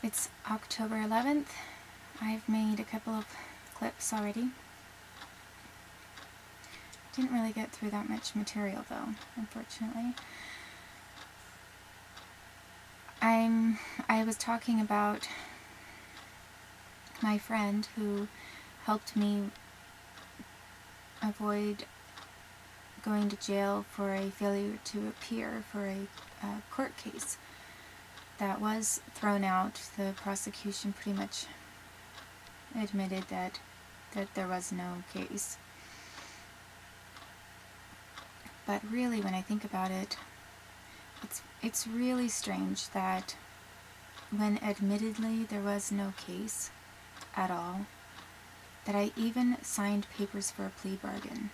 It's October 11th. I've made a couple of clips already. Didn't really get through that much material though, unfortunately. I was talking about my friend who helped me avoid going to jail for a failure to appear for a court case that was thrown out. The prosecution pretty much admitted that there was no case. But really, when I think about it, it's really strange that when admittedly there was no case at all, that I even signed papers for a plea bargain.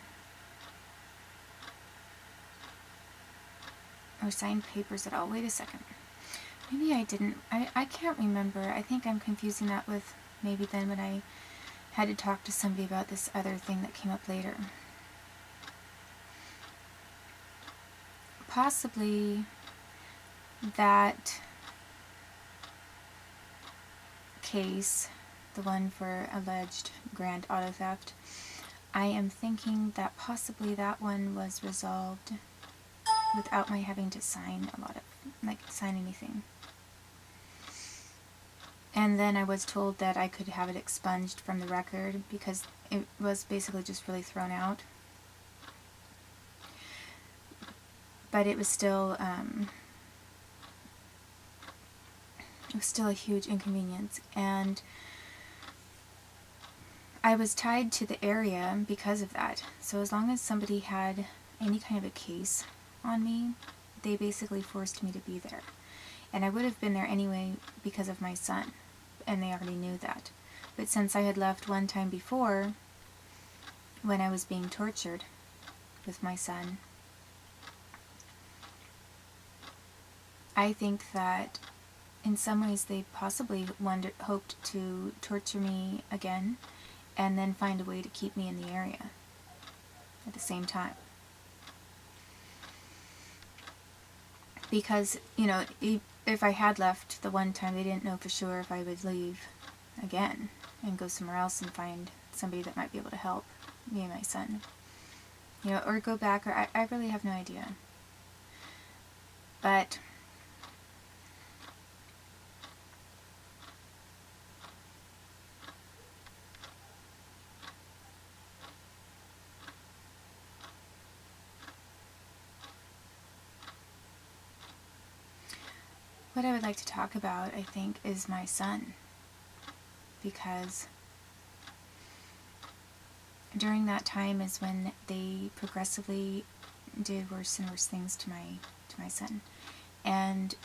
Or signed papers at all. Wait a second. Maybe I didn't. I can't remember. I think I'm confusing that with maybe then when I had to talk to somebody about this other thing that came up later. Possibly that case, the one for alleged grand auto theft, I am thinking that possibly that one was resolved without my having to sign sign anything. And then I was told that I could have it expunged from the record because it was basically just really thrown out. But it was still a huge inconvenience, and I was tied to the area because of that. So as long as somebody had any kind of a case on me, they basically forced me to be there. And I would have been there anyway because of my son, and they already knew that. But since I had left one time before, when I was being tortured with my son, I think that in some ways they possibly hoped to torture me again and then find a way to keep me in the area at the same time. Because, you know, if I had left the one time, they didn't know for sure if I would leave again and go somewhere else and find somebody that might be able to help me and my son. You know, or go back, or I really have no idea. But what I would like to talk about, I think, is my son. Because during that time is when they progressively did worse and worse things to my son. And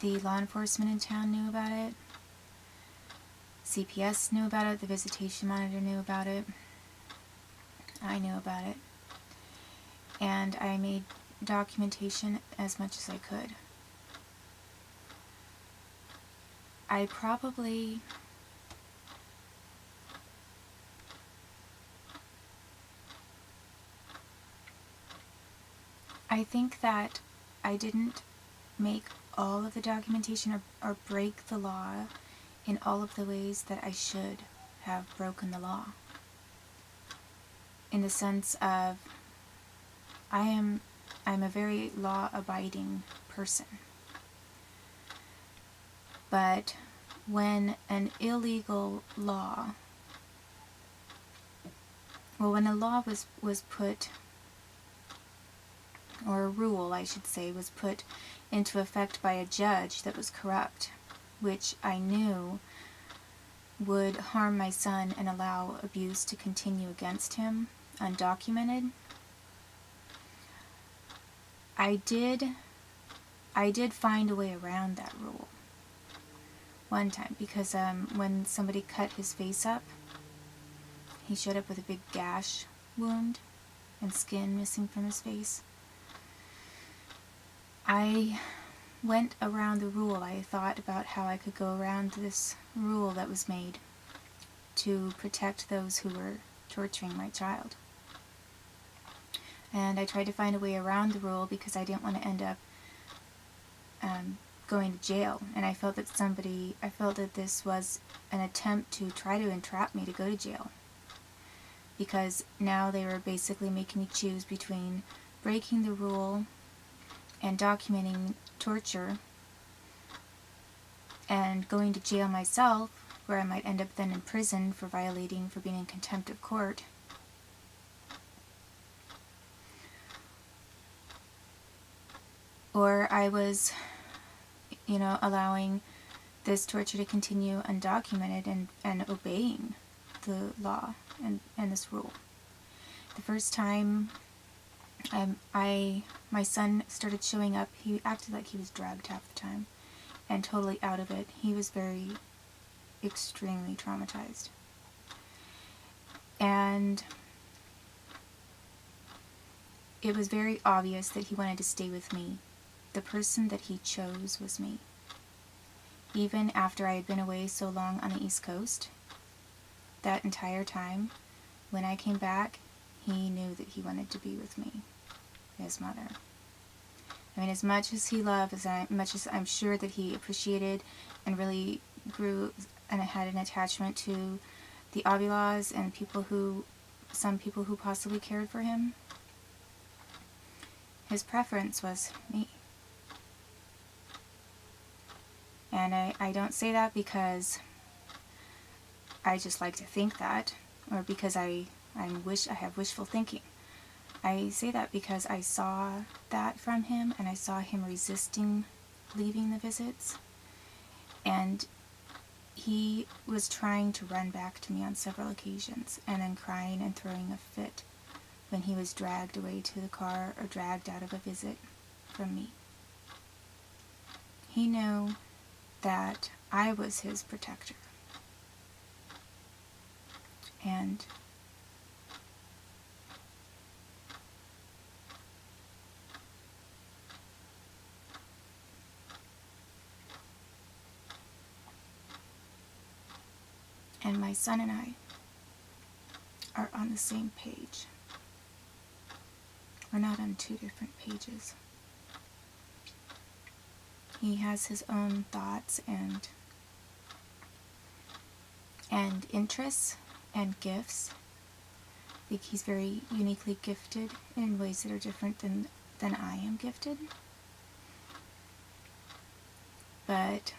the law enforcement in town knew about it. CPS knew about it. The visitation monitor knew about it. I knew about it. And I made documentation as much as I could. I think that I didn't make all of the documentation or break the law in all of the ways that I should have broken the law. In the sense of, I'm a very law-abiding person. But when an illegal law, when a law was put, or a rule, I should say, was put into effect by a judge that was corrupt, which I knew would harm my son and allow abuse to continue against him, undocumented, I did find a way around that rule one time, because when somebody cut his face up, he showed up with a big gash wound and skin missing from his face. I went around the rule. I thought about how I could go around this rule that was made to protect those who were torturing my child. And I tried to find a way around the rule because I didn't want to end up going to jail, and I felt that this was an attempt to try to entrap me to go to jail, because now they were basically making me choose between breaking the rule and documenting torture and going to jail myself, where I might end up then in prison for being in contempt of court, or I was, allowing this torture to continue undocumented and obeying the law and this rule. The first time my son started showing up, he acted like he was drugged half the time and totally out of it. He was extremely traumatized. And it was very obvious that he wanted to stay with me. The person that he chose was me. Even after I had been away so long on the East Coast, that entire time, when I came back, he knew that he wanted to be with me, his mother. I mean, as much as he loved, as much as I'm sure that he appreciated and really grew and had an attachment to the Avilas and some people who possibly cared for him, his preference was me. And I don't say that because I just like to think that, or because I have wishful thinking. I say that because I saw that from him, and I saw him resisting leaving the visits, and he was trying to run back to me on several occasions, and then crying and throwing a fit when he was dragged away to the car or dragged out of a visit from me. He knew that I was his protector. And my son and I are on the same page. We're not on two different pages. He has his own thoughts and interests and gifts. I think he's very uniquely gifted in ways that are different than I am gifted. But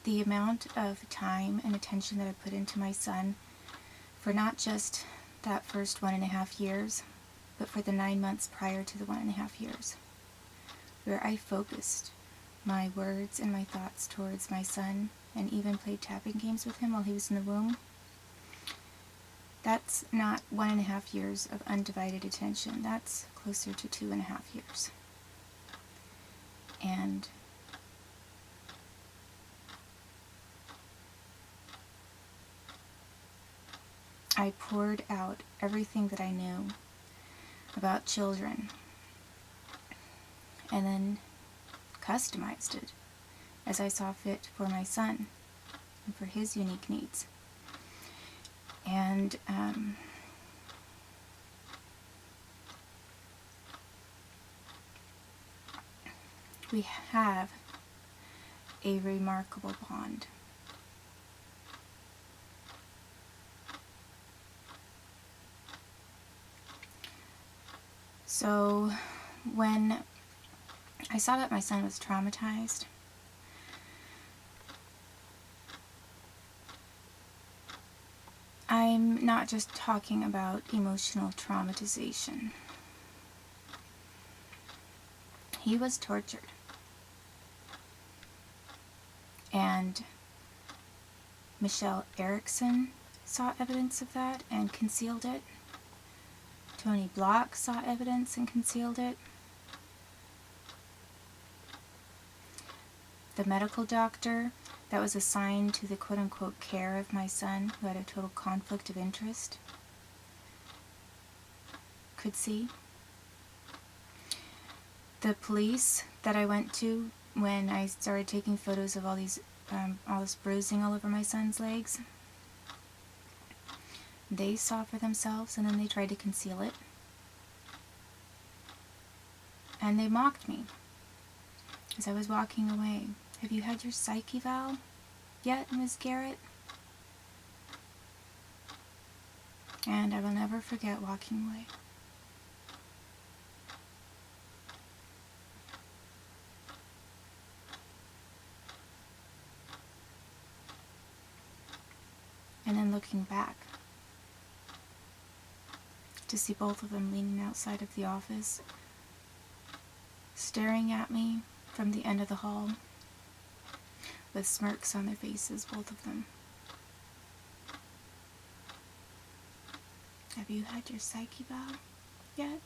the amount of time and attention that I put into my son for not just that first 1.5 years, but for the 9 months prior to the 1.5 years, where I focused my words and my thoughts towards my son and even played tapping games with him while he was in the womb, that's not 1.5 years of undivided attention. That's closer to 2.5 years. And I poured out everything that I knew about children, and then customized it as I saw fit for my son and for his unique needs. And we have a remarkable bond. So when I saw that my son was traumatized, I'm not just talking about emotional traumatization. He was tortured. And Michelle Erickson saw evidence of that and concealed it. Tony Block saw evidence and concealed it. The medical doctor that was assigned to the quote-unquote care of my son, who had a total conflict of interest, could see. The police that I went to when I started taking photos of all this bruising all over my son's legs, they saw for themselves, and then they tried to conceal it. And they mocked me as I was walking away. "Have you had your psych eval yet, Miss Garrett?" And I will never forget walking away. And then looking back to see both of them leaning outside of the office, staring at me from the end of the hall with smirks on their faces, both of them. "Have you had your psych eval yet?"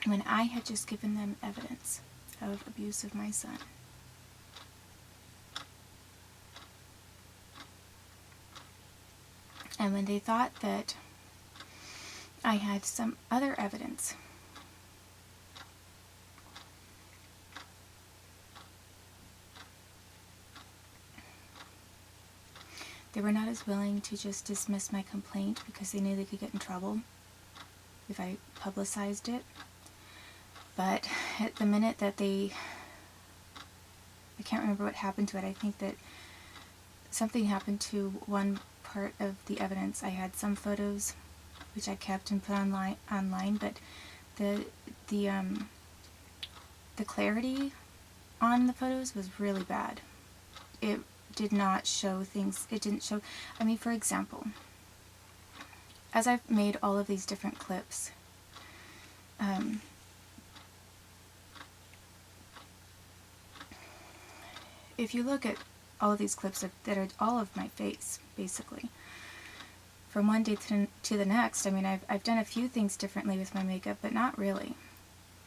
When I had just given them evidence of abuse of my son. And when they thought that I had some other evidence, they were not as willing to just dismiss my complaint because they knew they could get in trouble if I publicized it. But at the minute that I can't remember what happened to it. I think that something happened to one part of the evidence. I had some photos which I kept and put online, but the clarity on the photos was really bad. It did not show things. It didn't show. I mean, for example, as I've made all of these different clips, if you look at all of these clips that are all of my face, basically, from one day to the next, I mean, I've done a few things differently with my makeup, but not really.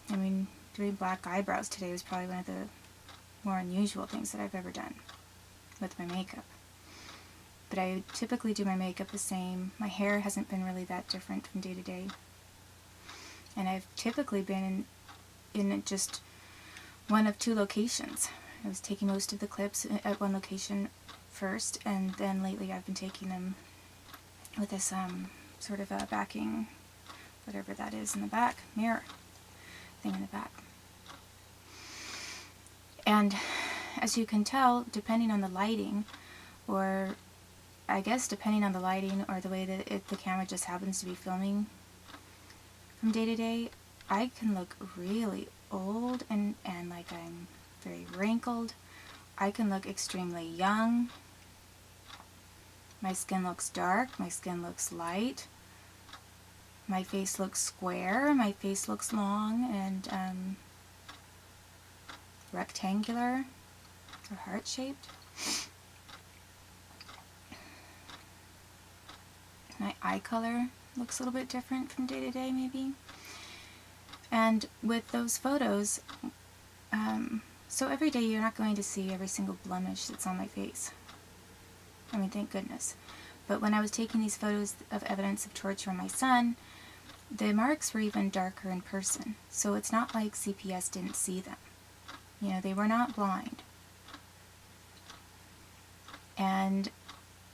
I mean, doing black eyebrows today was probably one of the more unusual things that I've ever done with my makeup. But I typically do my makeup the same. My hair hasn't been really that different from day to day. And I've typically been in just one of two locations. I was taking most of the clips at one location first, and then lately I've been taking them with this sort of a backing, whatever that is in the back, mirror thing in the back. And as you can tell, depending on the lighting, or I guess depending on the lighting or the way that the camera just happens to be filming from day to day, I can look really old and like I'm very wrinkled. I can look extremely young. My skin looks dark, my skin looks light, my face looks square, my face looks long and rectangular or heart-shaped. My eye color looks a little bit different from day to day, maybe. And with those photos, so every day you're not going to see every single blemish that's on my face. I mean, thank goodness. But when I was taking these photos of evidence of torture on my son, the marks were even darker in person. So it's not like CPS didn't see them. You know, they were not blind. And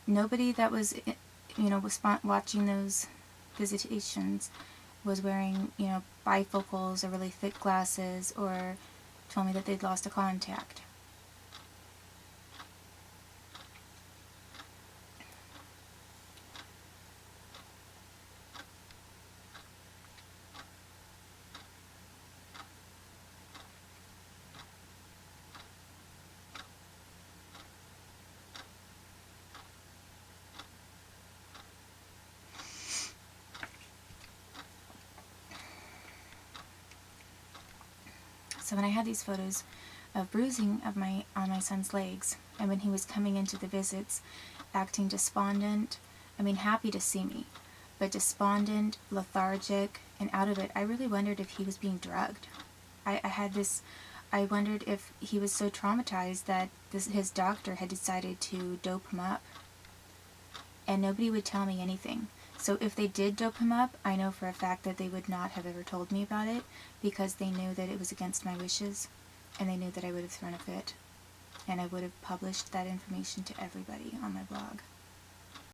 nobody that was, you know, was watching those visitations was wearing, you know, bifocals or really thick glasses or told me that they'd lost a contact. So when I had these photos of bruising on my son's legs, and when he was coming into the visits, acting despondent, I mean happy to see me, but despondent, lethargic, and out of it, I really wondered if he was being drugged. I wondered if he was so traumatized that his doctor had decided to dope him up. And nobody would tell me anything. So if they did dope him up, I know for a fact that they would not have ever told me about it because they knew that it was against my wishes and they knew that I would have thrown a fit and I would have published that information to everybody on my blog.